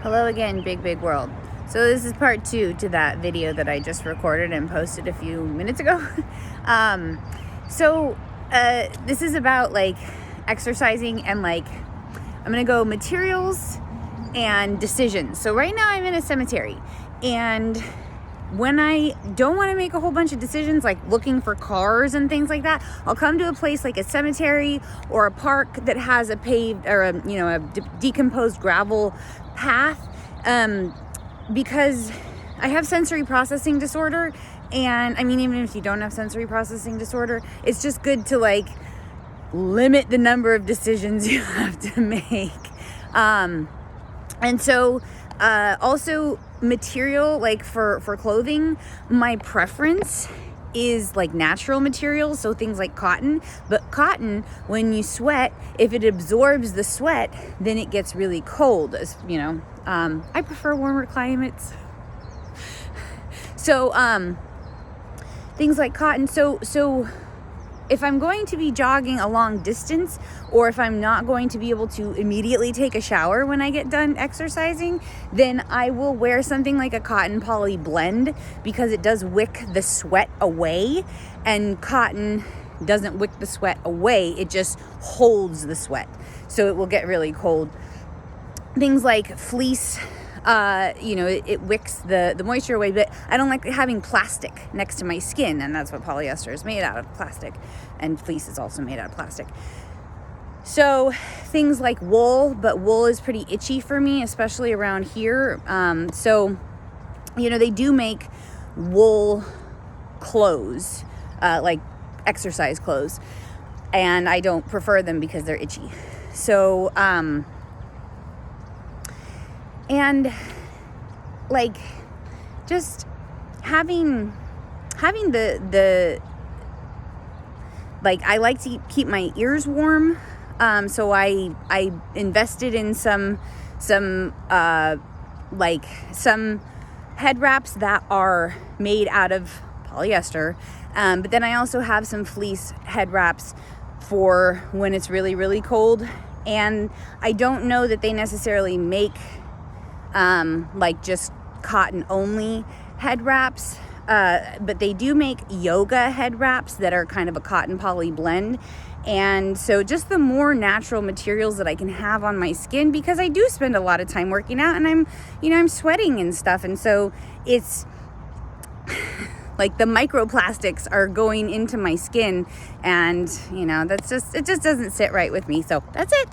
Hello again, big world. So this is part 2 to that video that I just recorded and posted a few minutes ago. This is about like exercising and like I'm gonna go materials and decisions. So right now I'm in a cemetery, and when I don't want to make a whole bunch of decisions like looking for cars and things like that, I'll come to a place like a cemetery or a park that has a paved or a decomposed gravel path, because I have sensory processing disorder. And I mean, even if you don't have sensory processing disorder, it's just good to like limit the number of decisions you have to make. Also material, like for clothing, my preference is like natural materials, so things like cotton. But cotton, when you sweat, if it absorbs the sweat, then it gets really cold, I prefer warmer climates. So things like cotton. So if I'm going to be jogging a long distance, or if I'm not going to be able to immediately take a shower when I get done exercising, then I will wear something like a cotton poly blend, because it does wick the sweat away, and cotton doesn't wick the sweat away, it just holds the sweat, so it will get really cold. Things like fleece, it wicks the moisture away, but I don't like having plastic next to my skin, and that's what polyester is made out of, plastic, and fleece is also made out of plastic. So things like wool, but wool is pretty itchy for me, especially around here. They do make wool clothes, like exercise clothes, and I don't prefer them because they're itchy. So, and like just having the like, I like to keep my ears warm. So I invested in some head wraps that are made out of polyester. But then I also have some fleece head wraps for when it's really, really cold. And I don't know that they necessarily make just cotton only head wraps, but they do make yoga head wraps that are kind of a cotton poly blend. And so just the more natural materials that I can have on my skin, because I do spend a lot of time working out, and I'm sweating and stuff, and so it's like the microplastics are going into my skin, and it just doesn't sit right with me. So that's it.